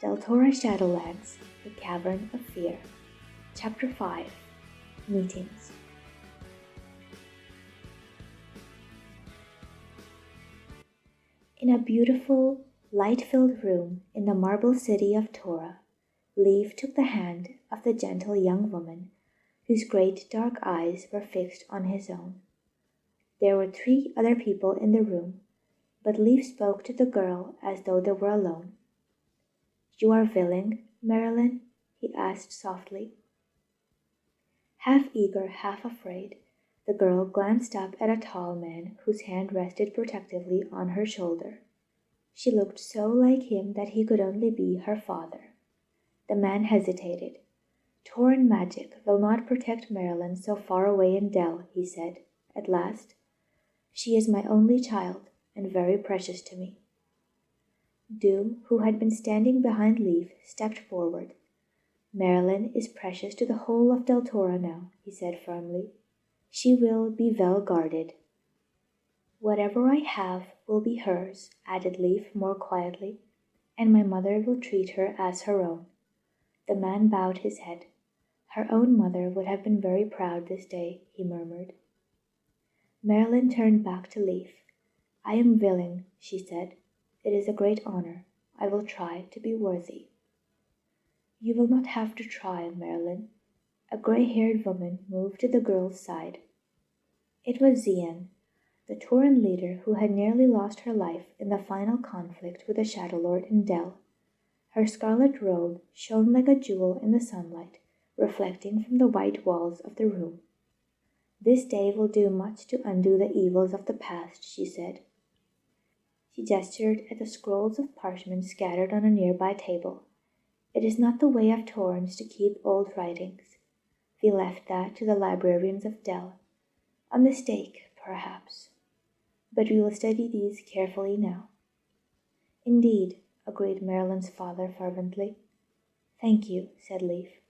Deltora Shadowlands, The Cavern of Fear. Chapter 5 Meetings. In a beautiful, light-filled room in the marble city of Tora, Lief took the hand of the gentle young woman, whose great dark eyes were fixed on his own. There were 3 other people in the room, but Lief spoke to the girl as though they were alone. "You are willing, Marilen?" he asked softly. Half eager, half afraid, the girl glanced up at a tall man whose hand rested protectively on her shoulder. She looked so like him that he could only be her father. The man hesitated. "Tauren magic will not protect Marilen so far away in Del," he said, at last. "She is my only child, and very precious to me." Doom, who had been standing behind Lief, stepped forward. "Marilen is precious to the whole of Deltora now," he said firmly. "She will be well guarded." "Whatever I have will be hers," added Lief more quietly, "and my mother will treat her as her own." The man bowed his head. "Her own mother would have been very proud this day," he murmured. Marilen turned back to Lief. "I am willing," she said. "It is a great honor. I will try to be worthy." "You will not have to try, Marilen." A gray-haired woman moved to the girl's side. It was Zien, the Tauren leader who had nearly lost her life in the final conflict with the Shadow Lord in Del. Her scarlet robe shone like a jewel in the sunlight, reflecting from the white walls of the room. "This day will do much to undo the evils of the past," she said. She gestured at the scrolls of parchment scattered on a nearby table. "It is not the way of Taurens to keep old writings. We left that to the librarians of Del. A mistake, perhaps. But we will study these carefully now." "Indeed," agreed Marilen's father fervently. "Thank you," said Lief.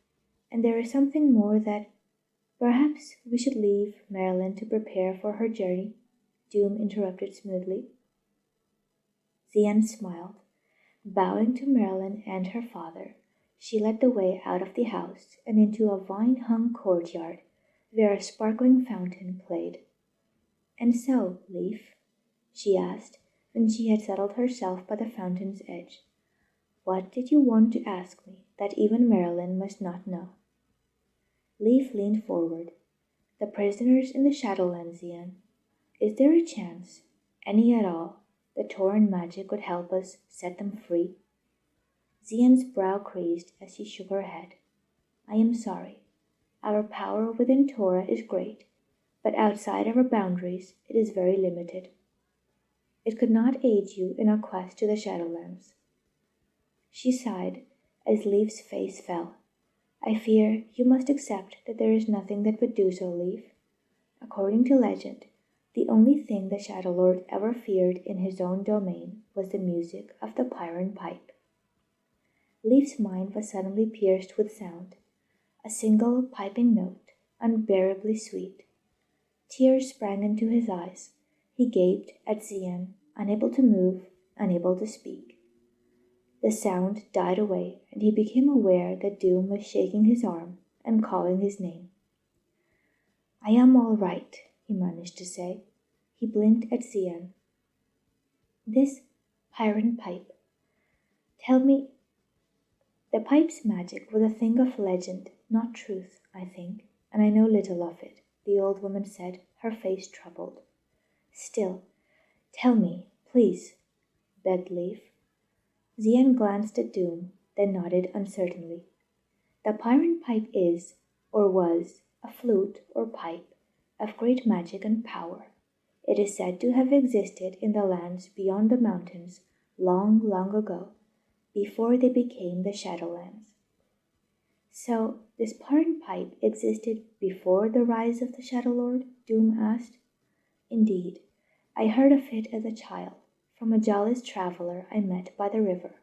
"And there is something more that perhaps we should leave Marilen to prepare for her journey," Doom interrupted smoothly. Zien smiled. Bowing to Marilen and her father, she led the way out of the house and into a vine-hung courtyard where a sparkling fountain played. "And so, Lief," she asked when she had settled herself by the fountain's edge, "what did you want to ask me that even Marilen must not know?" Lief leaned forward. "The prisoners in the Shadowlands, Zien. Is there a chance, any at all, that Tauren magic could help us set them free?" Zien's brow creased as she shook her head. "I am sorry. Our power within Tora is great, but outside our boundaries it is very limited. It could not aid you in our quest to the Shadowlands." She sighed as Lief's face fell. "I fear you must accept that there is nothing that would do so, Lief. According to legend, the only thing the Shadow Lord ever feared in his own domain was the music of the Pyran pipe." Lief's mind was suddenly pierced with sound, a single piping note, unbearably sweet. Tears sprang into his eyes. He gaped at Zien, unable to move, unable to speak. The sound died away, and he became aware that Doom was shaking his arm and calling his name. "I am all right," he managed to say. He blinked at Zien. "This Pyran pipe. Tell me—" "The pipe's magic was a thing of legend, not truth, I think, and I know little of it," the old woman said, her face troubled. "Still, tell me, please," begged Lief. Zien glanced at Doom, then nodded uncertainly. "The Pyran pipe is, or was, a flute or pipe of great magic and power. It is said to have existed in the lands beyond the mountains long, long ago, before they became the Shadowlands." "So this Pyran pipe existed before the rise of the Shadow Lord?" Doom asked. "Indeed. I heard of it as a child, from a Jalis traveler I met by the river.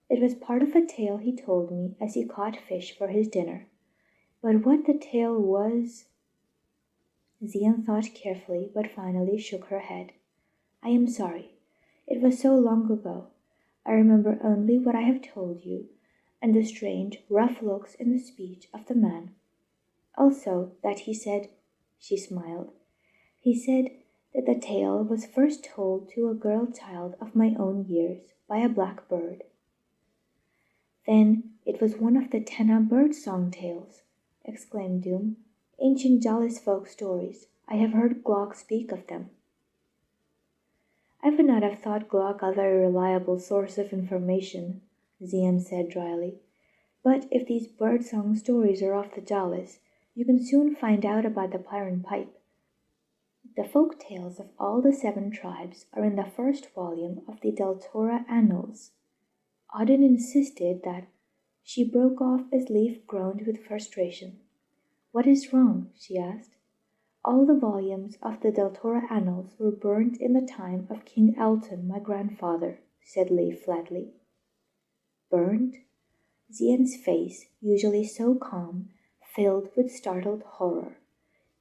It was part of a tale he told me as he caught fish for his dinner. But what the tale was—" Zien thought carefully, but finally shook her head. "I am sorry. It was so long ago. I remember only what I have told you, and the strange, rough looks in the speech of the man. Also that he said," she smiled, "he said that the tale was first told to a girl child of my own years by a black bird." "Then it was one of the Tenna bird song tales," exclaimed Doom. "Ancient Jalis folk stories. I have heard Glock speak of them." "I would not have thought Glock a very reliable source of information," Zian said dryly. "But if these bird song stories are of the Jalis, you can soon find out about the Pyran pipe. The folk tales of all the 7 tribes are in the first volume of the Deltora Annals." Auden insisted that she broke off as Lief groaned with frustration. "What is wrong?" she asked. "All the volumes of the Deltora Annals were burnt in the time of King Alton, my grandfather," said Lief flatly. "Burnt?" Zian's face, usually so calm, filled with startled horror.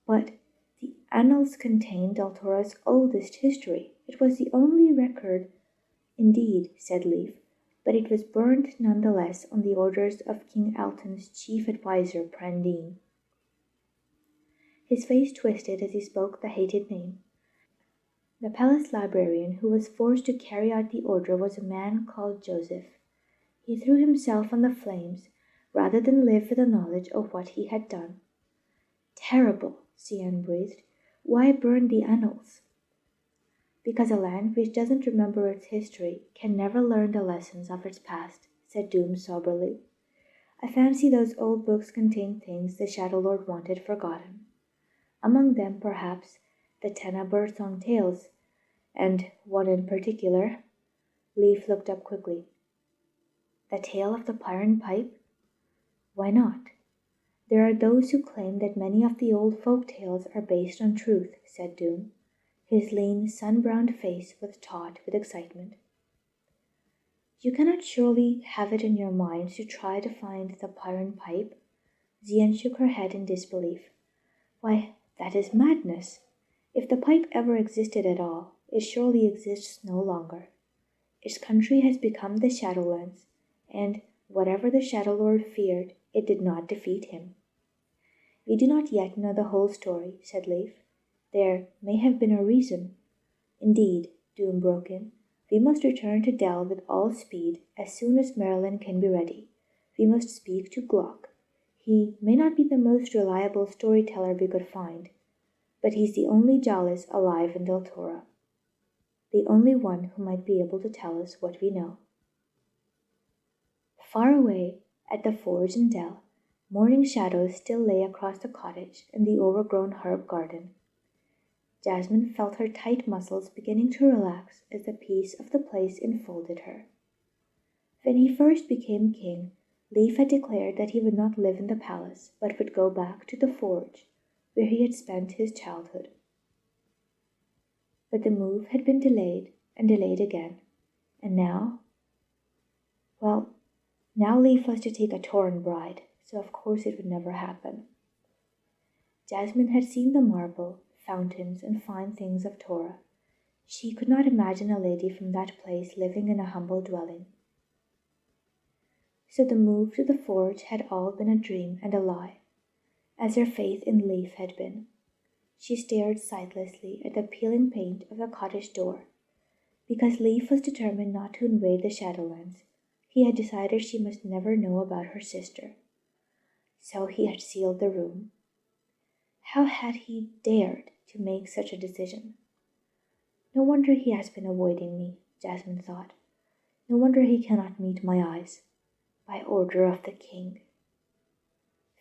"But the Annals contain Deltora's oldest history. It was the only record." "Indeed," said Lief, "but it was burnt nonetheless on the orders of King Alton's chief adviser, Prandine." His face twisted as he spoke the hated name. The palace librarian who was forced to carry out the order was a man called Joseph. He threw himself on the flames rather than live with the knowledge of what he had done. "Terrible," Zian breathed. "Why burn the annals?" "Because a land which doesn't remember its history can never learn the lessons of its past," said Doom soberly. "I fancy those old books contain things the Shadow Lord wanted forgotten. Among them, perhaps, the Tenna bird song tales, and one in particular." Lief looked up quickly. "The tale of the Pyran pipe? Why not?" "There are those who claim that many of the old folk tales are based on truth," said Doom. His lean, sun-browned face was taut with excitement. "You cannot surely have it in your mind to try to find the Pyran pipe?" Zian shook her head in disbelief. "Why, that is madness. If the pipe ever existed at all, it surely exists no longer. Its country has become the Shadowlands, and whatever the Shadow Lord feared, it did not defeat him." "We do not yet know the whole story," said Lief. "There may have been a reason." "Indeed," Doom broke in, "we must return to Del with all speed as soon as Marilen can be ready. We must speak to Glock. He may not be the most reliable storyteller we could find, but he's the only Jalis alive in Deltora. The only one who might be able to tell us what we know." Far away, at the forge in Del, morning shadows still lay across the cottage and the overgrown herb garden. Jasmine felt her tight muscles beginning to relax as the peace of the place enfolded her. When he first became king, Lief had declared that he would not live in the palace, but would go back to the forge, where he had spent his childhood. But the move had been delayed and delayed again, and now Lief was to take a Tauren bride, so of course it would never happen. Jasmine had seen the marble, fountains, and fine things of Torah. She could not imagine a lady from that place living in a humble dwelling. So the move to the forge had all been a dream and a lie, as her faith in Lief had been. She stared sightlessly at the peeling paint of the cottage door. Because Lief was determined not to invade the Shadowlands, he had decided she must never know about her sister. So he had sealed the room. How had he dared to make such a decision? No wonder he has been avoiding me, Jasmine thought. No wonder he cannot meet my eyes. By order of the king.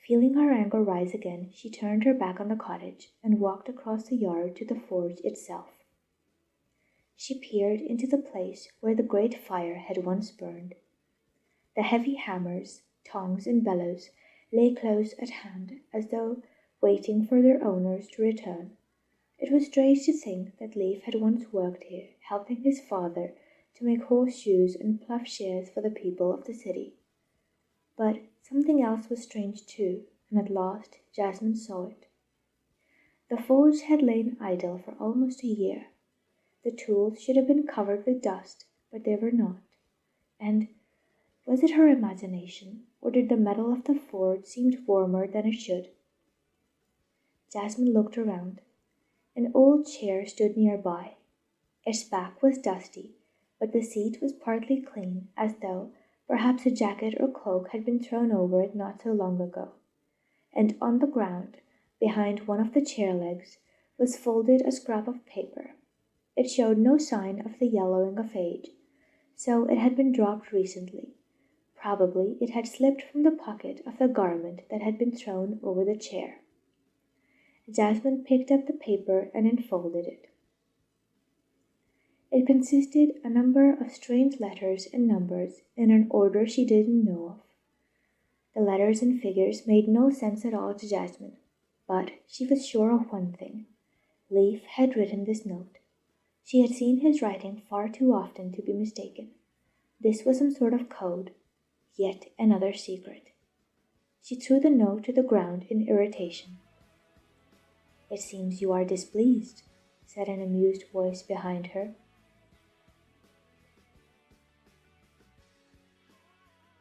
Feeling her anger rise again, she turned her back on the cottage and walked across the yard to the forge itself. She peered into the place where the great fire had once burned. The heavy hammers, tongs, and bellows lay close at hand, as though waiting for their owners to return. It was strange to think that Lief had once worked here, helping his father to make horseshoes and ploughshares for the people of the city. But something else was strange too, and at last Jasmine saw it. The forge had lain idle for almost a year. The tools should have been covered with dust, but they were not. And was it her imagination, or did the metal of the forge seem warmer than it should? Jasmine looked around. An old chair stood nearby. Its back was dusty, but the seat was partly clean, as though perhaps a jacket or cloak had been thrown over it not so long ago. And on the ground, behind one of the chair legs, was folded a scrap of paper. It showed no sign of the yellowing of age, so it had been dropped recently. Probably it had slipped from the pocket of the garment that had been thrown over the chair. Jasmine picked up the paper and unfolded it. It consisted a number of strange letters and numbers in an order she didn't know of. The letters and figures made no sense at all to Jasmine, but she was sure of one thing. Lief had written this note. She had seen his writing far too often to be mistaken. This was some sort of code, yet another secret. She threw the note to the ground in irritation. "It seems you are displeased," said an amused voice behind her.